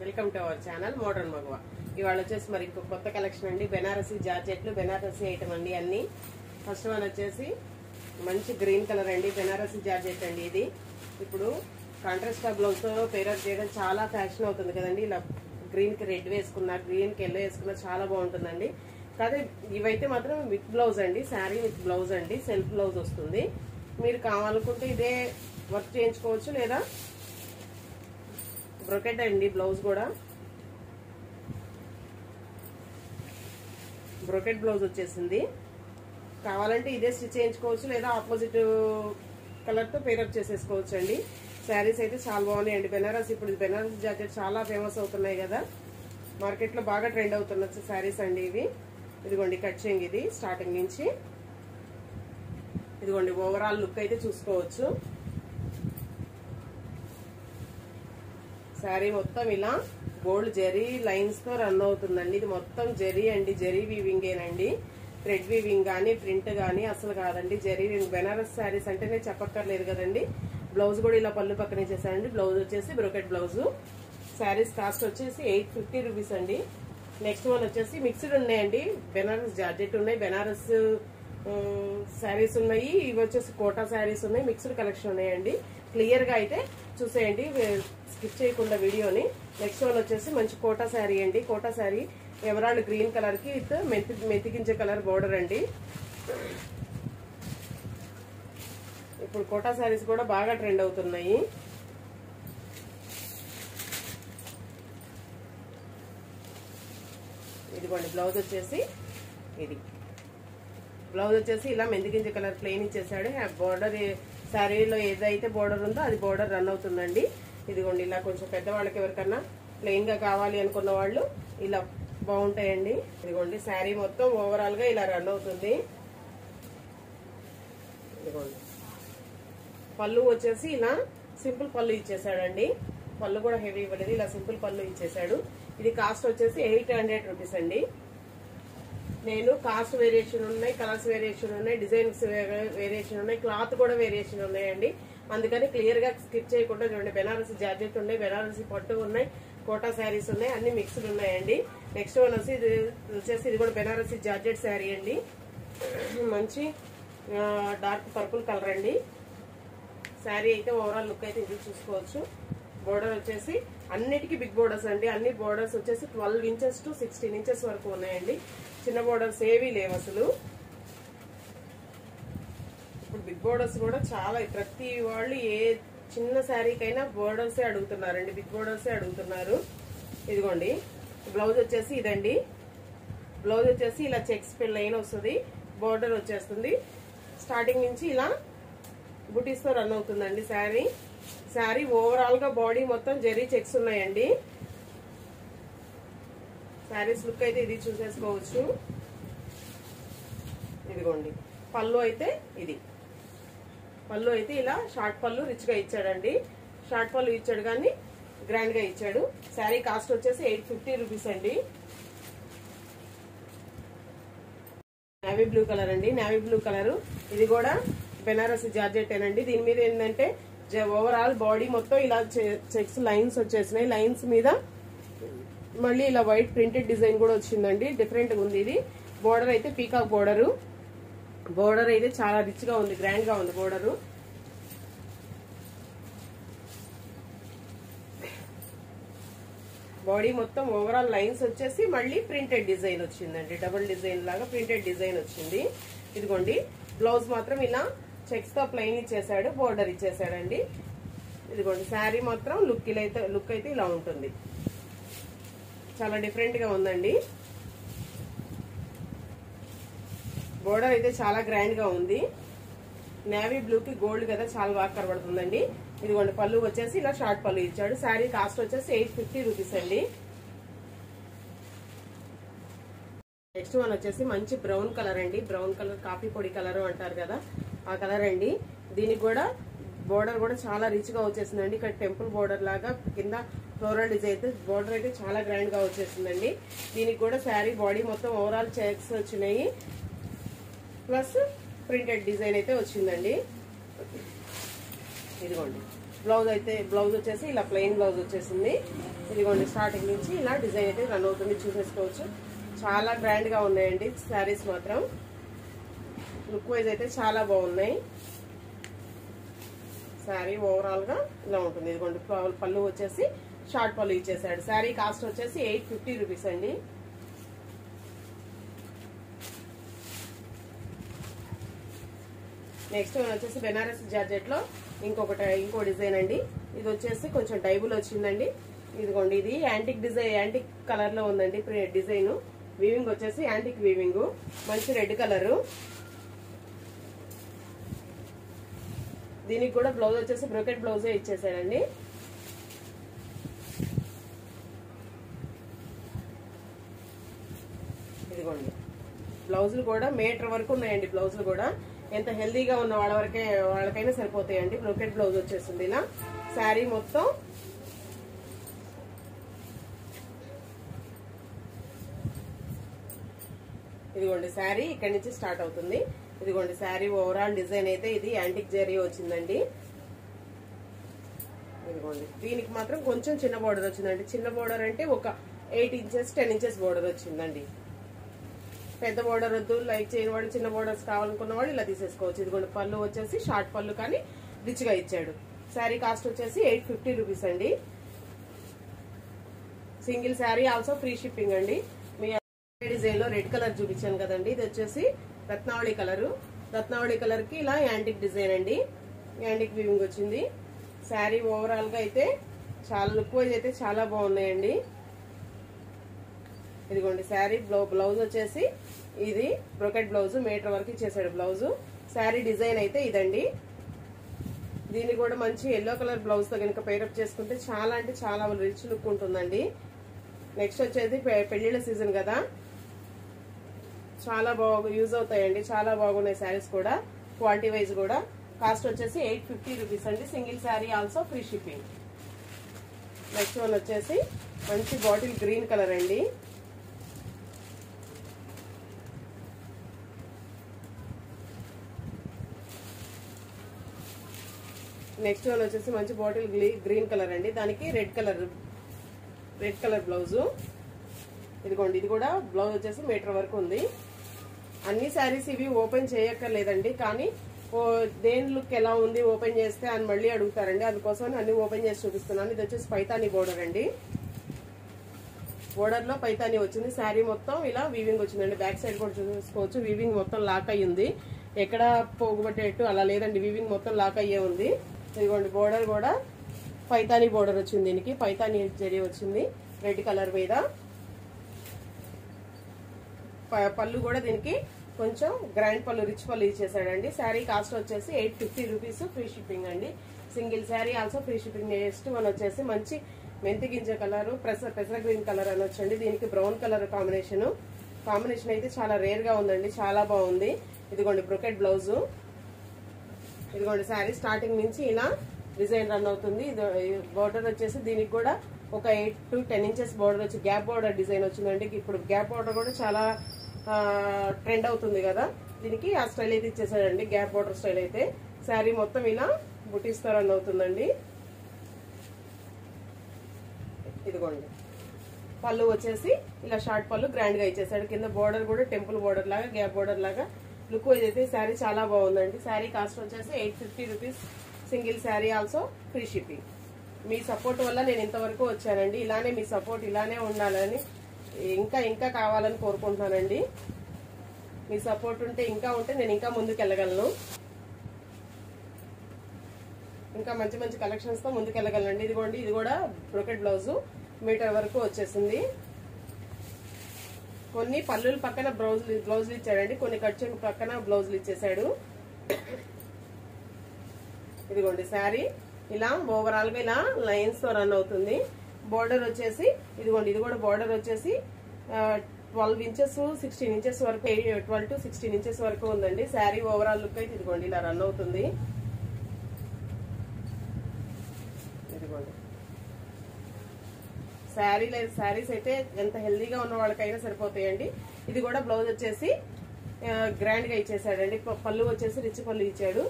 Welcome to our channel modern మగవా. ఇవాళ వచ్చేసి మరి ఇంకో కొత్త కలెక్షన్ అండి. బెనారసీ జార్జెట్లు, బెనారసీ ఐటమ్ అండి అన్ని. ఫస్ట్ వన్ వచ్చేసి మంచి గ్రీన్ కలర్ అండి, బెనారసీ జార్జెట్ అండి. ఇది ఇప్పుడు కాంట్రాస్ట్ బ్లౌజ్ తో పేరప్ చేయడం చాలా ఫ్యాషన్ అవుతుంది కదండి. ఇలా గ్రీన్ కి రెడ్ వేసుకున్నా, గ్రీన్ కి ఎల్లో వేసుకున్నా చాలా బాగుంటుందండి. కాదే ఇవైతే మాత్రం విత్ బ్లౌజ్ అండి, శారీ విత్ బ్లౌజ్ అండి, సెల్ఫ్ బ్లౌజ్ వస్తుంది. మీరు కావాలనుకుంటే ఇదే వర్క్ చేయించుకోవచ్చు, లేదా బ్రోకెట్ అండి. బ్లౌజ్ కూడా బ్రోకెట్ బ్లౌజ్ వచ్చేసింది. కావాలంటే ఇదే స్టిచ్ చేయించుకోవచ్చు, లేదా ఆపోజిట్ కలర్ తో పేరప్ చేసేసుకోవచ్చు అండి. శారీస్ అయితే చాలా బాగున్నాయండి. బెనారస్ ఇప్పుడు బెనారస్ జాకెట్ చాలా ఫేమస్ అవుతున్నాయి కదా, మార్కెట్ లో బాగా ట్రెండ్ అవుతున్న శారీస్ అండి ఇవి. ఇదిగోండి కట్చింగ్, ఇది స్టార్టింగ్ నుంచి ఇదిగోండి ఓవరాల్ లుక్ అయితే చూసుకోవచ్చు. శారీ మొత్తం ఇలా గోల్డ్ జెరీ లైన్స్ తో రన్ అవుతుందండి. ఇది మొత్తం జెరీ అండి, జెరీ వీవింగేనండి. థ్రెడ్ వీవింగ్ గానీ ప్రింట్ గానీ అసలు కాదండి, జెరీ. బెనారస్ శారీస్ అంటేనే చెప్పక్కర్లేదు కదండి. బ్లౌజ్ కూడా ఇలా పళ్ళు పక్కనే చేశానండి. బ్లౌజ్ వచ్చేసి బ్రోకెట్ బ్లౌజ్. శారీస్ కాస్ట్ వచ్చేసి 850 రూపీస్ అండి. నెక్స్ట్ వన్ వచ్చేసి మిక్స్డ్ ఉన్నాయండి. బెనారస్ జార్జెట్ ఉన్నాయి, బెనారస్ శారీస్ ఉన్నాయి, ఇవి వచ్చేసి కోటా శారీస్ ఉన్నాయి, మిక్స్డ్ కలెక్షన్ ఉన్నాయండి. క్లియర్ గా అయితే చూసేయండి, స్కిప్ చేయకుండా వీడియోని. నెక్స్ట్ వన్ వచ్చేసి మంచి కోటా శారీ అండి. కోటా శారీ ఎవరాళ్ళు గ్రీన్ కలర్ కి విత్ మెతికించే కలర్ బోర్డర్ అండి. ఇప్పుడు కోటా శారీస్ కూడా బాగా ట్రెండ్ అవుతున్నాయి. ఇదిగోండి బ్లౌజ్ వచ్చేసి ఇది. బ్లౌజ్ వచ్చేసి ఇలా మెంతిగింజ కలర్ ప్లెయిన్ ఇచ్చేసాడు. బోర్డర్ శారీలో ఏదైతే బోర్డర్ ఉందో అది బోర్డర్ రన్ అవుతుందండి. ఇదిగోండి ఇలా కొంచెం పెద్దవాళ్ళకి ఎవరికన్నా ప్లెయిన్ గా కావాలి అనుకున్న వాళ్ళు ఇలా బాగుంటాయండి. ఇదిగోండి శారీ మొత్తం ఓవరాల్ గా ఇలా రన్ అవుతుంది. ఇదిగోండి పళ్ళు వచ్చేసి ఇలా సింపుల్ పళ్ళు ఇచ్చేసాడండి. పళ్ళు కూడా హెవీ ఇవ్వలేదు, ఇలా సింపుల్ పళ్ళు ఇచ్చేసాడు. ఇది కాస్ట్ వచ్చేసి 800 రూపీస్ అండి. నేను కాస్ట్ వేరియేషన్ ఉన్నాయి, కలర్స్ వేరియేషన్ ఉన్నాయి, డిజైన్స్ వేరియేషన్ ఉన్నాయి, క్లాత్ కూడా వేరియేషన్ ఉన్నాయండి. అందుకని క్లియర్ గా స్కిప్ చేయకుండా చూడండి. బెనారసీ జార్జెట్ ఉన్నాయి, బెనారసీ పట్టు ఉన్నాయి, కోటా శారీస్ ఉన్నాయి, అన్ని మిక్స్డ్ ఉన్నాయండి. నెక్స్ట్ వన్ వచ్చేసి ఇది కూడా బెనారసీ జార్జెట్ శారీ అండి. మంచి డార్క్ పర్పుల్ కలర్ అండి. శారీ అయితే ఓవరాల్ లుక్ అయితే ఇది చూసుకోవచ్చు. బోర్డర్ వచ్చేసి అన్నిటికీ బిగ్ బోర్డర్స్ అండి. అన్ని బోర్డర్స్ వచ్చేసి 12 ఇంచెస్ టు 16 ఇంచెస్ వరకు ఉన్నాయండి. చిన్న బోర్డర్స్ ఏవీ లేవు అసలు. ఇప్పుడు బిగ్ బోర్డర్స్ కూడా చాలా, ప్రతి వాళ్ళు ఏ చిన్న శారీకైనా బోర్డర్సే అడుగుతున్నారండి, బిగ్ బోర్డర్సే అడుగుతున్నారు. ఇదిగోండి బ్లౌజ్ వచ్చేసి ఇదండి. బ్లౌజ్ వచ్చేసి ఇలా చెక్స్ లైన్ వస్తుంది, బోర్డర్ వచ్చేస్తుంది. స్టార్టింగ్ నుంచి ఇలా బుటీస్ తో రన్ అవుతుందండి శారీ. శారీ ఓవరాల్ గా బాడీ మొత్తం జెరీ చెక్స్ ఉన్నాయండి. శారీస్ లుక్ అయితే ఇది చూసేసుకోవచ్చు. ఇదిగోండి పళ్ళు అయితే ఇది. పళ్ళు అయితే ఇలా షార్ట్ పళ్ళు రిచ్ గా ఇచ్చాడండి. షార్ట్ పళ్ళు ఇచ్చాడు కానీ గ్రాండ్ గా ఇచ్చాడు. శారీ కాస్ట్ వచ్చేసి 850 రూపీస్ అండి. నేవీ బ్లూ కలర్ అండి. నేవీ బ్లూ కలర్ ఇది కూడా బెనారసీ జార్జెట్ ఏనండి. దీని మీద ఏంటంటే ఓవరాల్ బాడీ మొత్తం ఇలా చెక్స్ లైన్స్ వచ్చేసినాయి. లైన్స్ మీద మళ్ళీ ఇలా వైట్ ప్రింటెడ్ డిజైన్ కూడా వచ్చిందండి. డిఫరెంట్ గా ఉంది ఇది. బోర్డర్ అయితే పీకాక్ బోర్డర్. బోర్డర్ అయితే చాలా రిచ్ గా ఉంది, గ్రాండ్ గా ఉంది బోర్డర్. బాడీ మొత్తం ఓవరాల్ లైన్స్ వచ్చేసి మళ్ళీ ప్రింటెడ్ డిజైన్ వచ్చిందండి. డబుల్ డిజైన్ లాగా ప్రింటెడ్ డిజైన్ వచ్చింది. ఇదిగోండి బ్లౌజ్ మాత్రం ఇలా చెక్స్ తో ప్లెయిన్ ఇచ్చేసాడు, బోర్డర్ ఇచ్చేసాడండి. ఇదిగోండి శారీ మాత్రం లుక్ అయితే ఇలా ఉంటుంది. చాలా డిఫరెంట్ గా ఉందండి. బోర్డర్ అయితే చాలా గ్రాండ్ గా ఉంది. నేవీ బ్లూ కి గోల్డ్ కదా, చాలా బాగా కనబడుతుందండి. ఇదిగోండి పళ్ళు వచ్చేసి ఇలా షార్ట్ పళ్ళు ఇచ్చాడు. శారీ కాస్ట్ వచ్చేసి 850 రూపీస్ అండి. నెక్స్ట్ వన్ వచ్చేసి మంచి బ్రౌన్ కలర్ అండి. బ్రౌన్ కలర్, కాఫీ పొడి కలర్ అంటారు కదా, ఆ కలర్ అండి. దీనికి కూడా బోర్డర్ కూడా చాలా రిచ్ గా వచ్చేసిందండి. ఇక్కడ టెంపుల్ బోర్డర్ లాగా కింద ఫ్లోరల్ డిజైన్ బోర్డర్ అయితే చాలా గ్రాండ్ గా వచ్చేసిందండి. దీనికి కూడా శారీ బాడీ మొత్తం ఓవరాల్ చెక్స్ వచ్చినాయి, ప్లస్ ప్రింటెడ్ డిజైన్ అయితే వచ్చిందండి. ఇదిగోండి బ్లౌజ్ వచ్చేసి ఇలా ప్లెయిన్ బ్లౌజ్ వచ్చేసింది. ఇదిగోండి స్టార్టింగ్ నుంచి ఇలా డిజైన్ అయితే రన్ అవుతుంది, చూసేసుకోవచ్చు. చాలా గ్రాండ్ గా ఉన్నాయండి శారీస్ మాత్రం. లుక్ వైజ్ అయితే చాలా బాగున్నాయి. శారీ ఓవరాల్ గా ఇలా ఉంటుంది. ఇదిగోండి పళ్ళు వచ్చేసి షార్ట్ పళ్ళు ఇచ్చేసాడు. శారీ కాస్ట్ వచ్చేసి 850 రూపీస్ అండి. నెక్స్ట్ వచ్చేసి బెనారస్ జార్జెట్ లో ఇంకో డిజైన్ అండి. ఇది వచ్చేసి కొంచెం డైబుల్ వచ్చిందండి. ఇదిగోండి ఇది యాంటిక్ డిజైన్, యాంటిక్ కలర్ లో ఉందండి డిజైన్. వీవింగ్ వచ్చేసి యాంటిక్ వీవింగ్, మంచి రెడ్ కలర్. దీనికి కూడా బ్లౌజ్ వచ్చేసి బ్రోకెట్ బ్లౌజే ఇచ్చేసాడండి. ఇదిగోండి బ్లౌజులు కూడా మీటర్ వరకు ఉన్నాయండి. బ్లౌజులు కూడా ఎంత హెల్దీగా ఉన్న వాళ్ళకైనా సరిపోతాయండి. బ్రోకెట్ బ్లౌజ్ వచ్చేసింది ఇలా. శారీ మొత్తం ఇదిగోండి శారీ ఇక్కడి నుంచి స్టార్ట్ అవుతుంది. ఇదిగోండి శారీ ఓవరాల్ డిజైన్ అయితే ఇది యాంటిక్ జరీ వచ్చిందండి. ఇదిగోండి దీనికి మాత్రం కొంచెం చిన్న బోర్డర్ వచ్చిందండి. చిన్న బోర్డర్ అంటే ఒక 8 ఇంచెస్ 10 ఇంచెస్ బోర్డర్ వచ్చిందండి. పెద్ద బోర్డర్ వద్దు, లైక్ చేయని వాడు, చిన్న బోర్డర్స్ కావాలనుకున్న వాడు ఇలా తీసేసుకోవచ్చు. ఇదిగోండి పళ్ళు వచ్చేసి షార్ట్ పళ్ళు కానీ రిచ్ గా ఇచ్చాడు. శారీ కాస్ట్ వచ్చేసి 850 రూపీస్ అండి. Single sari also free shipping అండి. మీ డిజైన్ లో రెడ్ కలర్ చూపించాను కదండి, ఇది వచ్చేసి రత్నావళి కలర్. రత్నావళి కలర్ కి ఇలా యాంటిక్ డిజైన్ అండి, యాంటిక్ వీవింగ్ వచ్చింది. శారీ ఓవరాల్ గా అయితే చాలా లుక్ వైజ్ అయితే చాలా బాగున్నాయండి. ఇదిగోండి శారీ బ్లౌజ్ వచ్చేసి ఇది బ్రోకెట్ బ్లౌజ్, మీటర్ వరకు ఇచ్చేసాడు బ్లౌజ్. శారీ డిజైన్ అయితే ఇదండి. దీన్ని కూడా మంచి ఎల్లో కలర్ బ్లౌజ్ తో కనుక పేరప్ చేసుకుంటే చాలా అంటే చాలా రిచ్ లుక్ ఉంటుందండి. నెక్స్ట్ వచ్చేది పెళ్లిళ్ళ సీజన్ కదా, చాలా బాగా యూజ్ అవుతాయండి. చాలా బాగున్నాయి శారీస్ కూడా, క్వాలిటీ వైజ్ కూడా. కాస్ట్ వచ్చేసి 850 రూపీస్ అండి. Single sari also free shipping. Next one వచ్చేసి మంచి బాటిల్ గ్రీన్ కలర్ అండి. నెక్స్ట్ వన్ వచ్చేసి మంచి బాటిల్ గ్రీన్ కలర్ అండి. దానికి రెడ్ కలర్ బ్లౌజ్. ఇదిగోండి ఇది కూడా బ్లౌజ్ వచ్చేసి మీటర్ వరకు ఉంది. అన్ని శారీస్ ఇవి ఓపెన్ చేయక్కర్లేదండి, కానీ దేని లుక్ ఎలా ఉంది ఓపెన్ చేస్తే అని మళ్ళీ అడుగుతారండి. అందుకోసం అన్ని ఓపెన్ చేసి చూపిస్తున్నాను. ఇది వచ్చేసి పైతానీ బోర్డర్ అండి. బోర్డర్ లో పైతానీ వచ్చింది. శారీ మొత్తం ఇలా వీవింగ్ వచ్చిందండి. బ్యాక్ సైడ్ కూడా చూసుకోవచ్చు. వీవింగ్ మొత్తం లాక్ అయ్యి ఉంది, ఎక్కడ పోగుబట్టేట్టు అలా లేదండి. వీవింగ్ మొత్తం లాక్ అయ్యే ఉంది. ఇదిగోండి బోర్డర్ కూడా పైతానీ బోర్డర్ వచ్చింది. దీనికి పైతానీ జరీ వచ్చింది రెడ్ కలర్ మీద. పళ్ళు కూడా దీనికి కొంచెం గ్రాండ్ పళ్ళు, రిచ్ పళ్ళు ఇచ్చేసాడండి. శారీ కాస్ట్ వచ్చేసి 850 రూపీస్, ఫ్రీ షిప్పింగ్ అండి. Single sari also free shipping. Next one వచ్చేసి మంచి మెంతి గింజ కలర్, పెసర గ్రీన్ కలర్ అనొచ్చండి. దీనికి బ్రౌన్ కలర్ కాంబినేషన్ అయితే చాలా రేర్ గా ఉందండి, చాలా బాగుంది. ఇదిగోండి బ్రోకెట్ బ్లౌజ్. ఇదిగోండి శారీ స్టార్టింగ్ నుంచి ఇలా డిజైన్ రన్ అవుతుంది. బోర్డర్ వచ్చేసి దీనికి కూడా ఒక 8 to 10 ఇంచెస్ బోర్డర్ వచ్చి గ్యాప్ బోర్డర్ డిజైన్ వచ్చిందండి. ఇప్పుడు గ్యాప్ బోర్డర్ కూడా చాలా ట్రెండ్ అవుతుంది కదా, దీనికి ఆ స్టైల్ అయితే ఇచ్చేసాడండి, గ్యాప్ బోర్డర్ స్టైల్ అయితే. శారీ మొత్తం ఇలా బుటీస్ తో రన్ అవుతుందండి. ఇదిగోండి పళ్ళు వచ్చేసి ఇలా షార్ట్ పళ్ళు గ్రాండ్ గా ఇచ్చేసాడు. కింద బోర్డర్ కూడా టెంపుల్ బోర్డర్ లాగా, గ్యాప్ బోర్డర్ లాగా లుక్ వైజ్ అయితే శారీ చాలా బాగుందండి. శారీ కాస్ట్ వచ్చేసి 850 rupees. Single sari also free shipping. మీ సపోర్ట్ వల్ల నేను ఇంతవరకు వచ్చానండి. ఇలానే మీ సపోర్ట్ ఇలానే ఉండాలని, ఇంకా కావాలని కోరుకుంటున్నానండి. మీ సపోర్ట్ ఉంటే నేను ఇంకా ముందుకు వెళ్ళగలను. ఇంకా మంచి మంచి కలెక్షన్స్ తో ముందుకు వెళ్ళగలనండి. ఇదిగోండి ఇది కూడా బ్రోకెట్ బ్లౌజ్, మీటర్ వరకు వచ్చేసింది. కొన్ని పళ్ళుల పక్కన బ్లౌజులు ఇచ్చాడండి, కొన్ని కట్ పక్కన బ్లౌజులు ఇచ్చేసాడు. ఇదిగోండి శారీ ఇలా ఓవరాల్ గా ఇలా లైన్స్ తో రన్ అవుతుంది. బోర్డర్ వచ్చేసి ఇదిగోండి, ఇది కూడా బోర్డర్ వచ్చేసి 12 ఇంచెస్ 16 ఇంచెస్ వరకు, 12 to 16 ఇంచెస్ వరకు ఉందండి. శారీ ఓవరాల్ లుక్ అయితే ఇదిగోండి ఇలా రన్ అవుతుంది. ఇదిగోండి శారీస్ అయితే ఎంత హెల్దీగా ఉన్న వాళ్ళకైనా సరిపోతాయండి. ఇది కూడా బ్లౌజ్ వచ్చేసి గ్రాండ్ గా ఇచ్చేసాడండి. పళ్ళు వచ్చేసి రిచ్ పళ్ళు ఇచ్చాడు.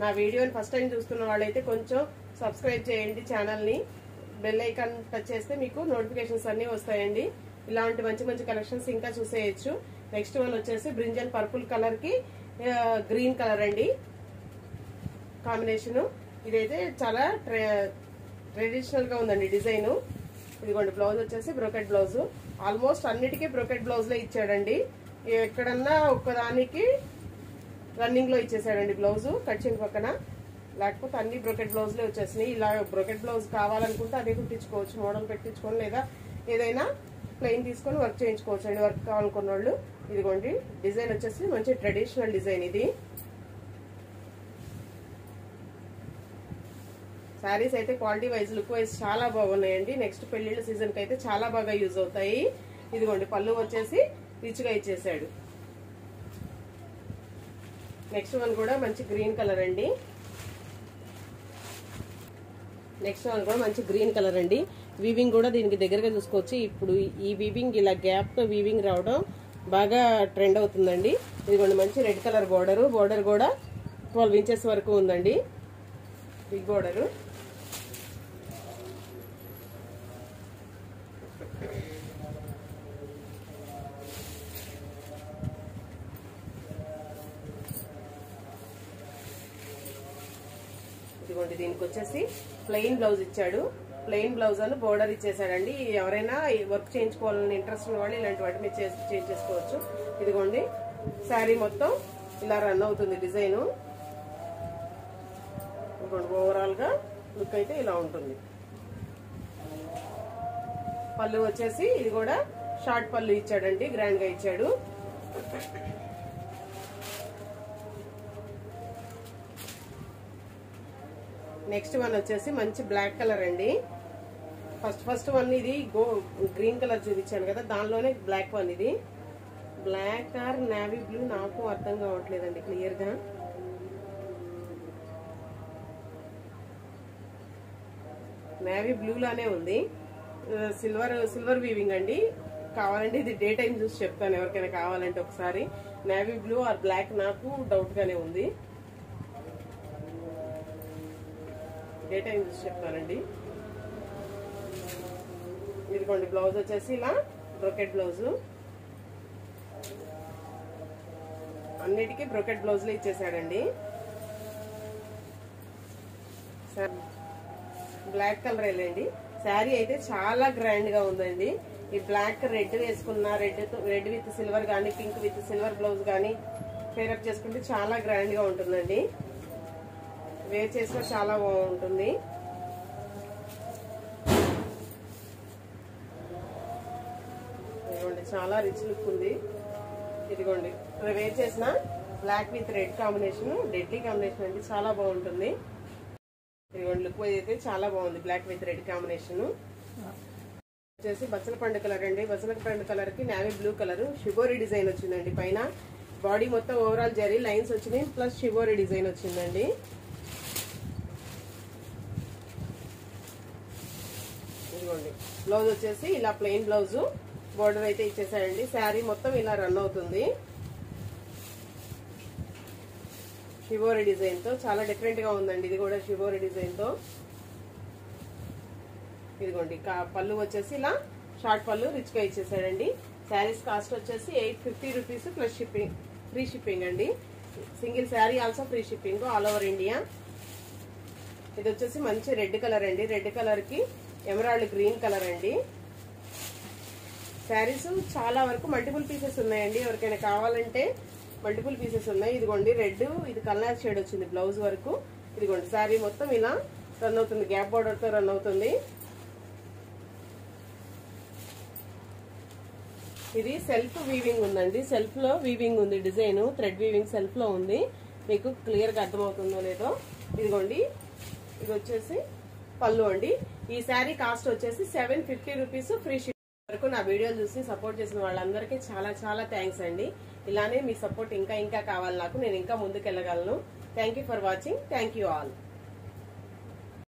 నా వీడియోని ఫస్ట్ టైం చూస్తున్న వాళ్ళైతే కొంచెం సబ్స్క్రైబ్ చేయండి ఛానల్ని. బెల్ ఐకాన్ టచ్ చేస్తే మీకు నోటిఫికేషన్స్ అన్నీ వస్తాయండి. ఇలాంటి మంచి మంచి కలెక్షన్స్ ఇంకా చూసేయచ్చు. నెక్స్ట్ వన్ వచ్చేసి బ్రింజల్ పర్పుల్ కలర్ కి గ్రీన్ కలర్ అండి కాంబినేషన్. ఇదైతే చాలా ట్రెడిషనల్ గా ఉందండి డిజైన్. ఇదిగోండి బ్లౌజ్ వచ్చేసి బ్రోకెట్ బ్లౌజ్. ఆల్మోస్ట్ అన్నిటికీ బ్రోకెట్ బ్లౌజ్ లో ఇచ్చాడండి. ఎక్కడన్నా ఒక్కదానికి రన్నింగ్ లో ఇచ్చేసాడండి బ్లౌజ్ కట్చింగ్ పక్కన. లేకపోతే అన్ని బ్రోకెట్ బ్లౌజ్ లో వచ్చేసినాయి. ఇలా బ్రోకెట్ బ్లౌజ్ కావాలనుకుంటే అదే కుట్టించుకోవచ్చు, మోడల్ పెట్టించుకొని, లేదా ఏదైనా ప్లెయిన్ తీసుకొని వర్క్ చేయించుకోవచ్చు అండి వర్క్ కావాలనుకున్న వాళ్ళు. ఇదిగోండి డిజైన్ వచ్చేసి మంచి ట్రెడిషనల్ డిజైన్. ఇది శారీస్ అయితే క్వాలిటీ వైజ్ లుక్ వైజ్ చాలా బాగున్నాయండి. నెక్స్ట్ పెళ్లిళ్ళ సీజన్ కి అయితే చాలా బాగా యూజ్ అవుతాయి. ఇదిగోండి పళ్ళు వచ్చేసి రిచ్ గా ఇచ్చేసాడు. నెక్స్ట్ వన్ కూడా మంచి గ్రీన్ కలర్ అండి. నెక్స్ట్ వన్ కూడా మంచి గ్రీన్ కలర్ అండి. వీవింగ్ కూడా దీనికి దగ్గరగా చూసుకోవచ్చు. ఇప్పుడు ఈ వీవింగ్ ఇలా గ్యాప్ తో వీవింగ్ రావడం బాగా ట్రెండ్ అవుతుందండి. ఇదిగోండి మంచి రెడ్ కలర్ బోర్డర్. బోర్డర్ కూడా 12 ఇంచెస్ వరకు ఉందండి, బిగ్ బోర్డర్. ఇదిగోండి దీనికి వచ్చేసి ప్లెయిన్ బ్లౌజ్ ఇచ్చాడు. ప్లెయిన్ బ్లౌజ్ అని బోర్డర్ ఇచ్చేసాడండి. ఎవరైనా వర్క్ చేయించుకోవాలని ఇంట్రెస్ట్ ఉన్న వాళ్ళు ఇలాంటి వాటి మీద చేంజ్ చేసుకోవచ్చు. ఇదిగోండి శారీ మొత్తం ఇలా రన్ అవుతుంది డిజైన్. ఓవరాల్ గా లుక్ అయితే ఇలా ఉంటుంది. పళ్ళు వచ్చేసి ఇది కూడా షార్ట్ పళ్ళు ఇచ్చాడండి, గ్రాండ్ గా ఇచ్చాడు. నెక్స్ట్ వన్ వచ్చేసి మంచి బ్లాక్ కలర్ అండి. ఫస్ట్ వన్ ఇది గ్రీన్ కలర్ చూపించాను కదా, దానిలోనే బ్లాక్ వన్. ఇది బ్లాక్ ఆర్ నేవీ బ్లూ నాకు అర్థం కావట్లేదండి క్లియర్ గా. నేవీ బ్లూ లానే ఉంది. సిల్వర్ వీవింగ్ అండి. కావాలంటే ఇది డే టైం చూసి చెప్తాను ఎవరికైనా కావాలంటే ఒకసారి. నేవీ బ్లూ ఆర్ బ్లాక్ నాకు డౌట్ గానే ఉంది. డే టైం చూసి చెప్తానండి. ఇదిగోండి బ్లౌజ్ వచ్చేసి ఇలా బ్రోకెట్ బ్లౌజ్. అన్నిటికీ బ్రోకెట్ బ్లౌజ్ లో ఇచ్చేసాడండి. బ్లాక్ కలర్ వెళ్ళండి. శారీ అయితే చాలా గ్రాండ్ గా ఉందండి. ఈ బ్లాక్ రెడ్ వేసుకున్న, రెడ్ విత్ సిల్వర్ గానీ, పింక్ విత్ సిల్వర్ బ్లౌజ్ గానీ పేరప్ చేసుకుంటే చాలా గ్రాండ్ గా ఉంటుందండి. వేర్ చేసినా చాలా బాగుంటుంది. ఇదిగోండి చాలా రిచ్ లుక్ ఉంది. ఇదిగోండి వేర్ చేసిన black with red combination, deadly combination అండి, చాలా బాగుంటుంది. ఇదిగోండి లుక్ అయితే చాలా బాగుంది. బ్లాక్ విత్ రెడ్ కాంబినేషన్ వచ్చేసి బచ్చల పండు కలర్ అండి. బచ్చల పండు కలర్ కి navy blue colour shibori design వచ్చిందండి. పైన బాడీ మొత్తం ఓవరాల్ జరీ లైన్స్ వచ్చినాయి, ప్లస్ షిబోరి డిజైన్ వచ్చిందండి. ఇదిగోండి బ్లౌజ్ వచ్చేసి ఇలా ప్లెయిన్ బ్లౌజ్, బోర్డర్ అయితే ఇచ్చేసాడండి. శారీ మొత్తం ఇలా రన్ అవుతుంది. షిబోరి డిజైన్ తో చాలా డిఫరెంట్ గా ఉందండి. ఇది కూడా షిబోరి డిజైన్ తో. ఇదిగోండి పళ్ళు వచ్చేసి ఇలా షార్ట్ పళ్ళు రిచ్ గా ఇచ్చేసాడండి. శారీస్ కాస్ట్ వచ్చేసి 850 rupees plus shipping, free shipping అండి. Single sari also free shipping all over India. ఇది వచ్చేసి మంచి రెడ్ కలర్ అండి. రెడ్ కలర్ కి ఎమరాల్డ్ గ్రీన్ కలర్ అండి. శారీస్ చాలా వరకు మల్టిపుల్ పీసెస్ ఉన్నాయండి. ఎవరికైనా కావాలంటే మల్టిపుల్ పీసెస్ ఉన్నాయి. ఇదిగోండి రెడ్, ఇది కలర్ షేడ్ వచ్చింది బ్లౌజ్ వరకు. ఇదిగోండి శారీ మొత్తం ఇలా రన్ అవుతుంది, గ్యాప్ బోర్డర్ తో రన్ అవుతుంది. ఇది సెల్ఫ్ వీవింగ్ ఉందండి. సెల్ఫ్ లో వీవింగ్ ఉంది, డిజైన్ థ్రెడ్ వీవింగ్ సెల్ఫ్ లో ఉంది. మీకు క్లియర్ గా అర్థమవుతుందో లేదో. ఇదిగోండి ఇది వచ్చేసి పళ్ళు అండి. ఈ శారీ కాస్ట్ వచ్చేసి 750 రూపీస్ ఫ్రీ షిప్పింగ్. వరకు నా వీడియోలు చూసి సపోర్ట్ చేసిన వాళ్ళందరికీ చాలా చాలా థ్యాంక్స్ అండి. ఇలానే మీ సపోర్ట్ ఇంకా కావాలి నాకు, నేను ఇంకా ముందుకు వెళ్ళగలను. Thank you for watching. Thank you all.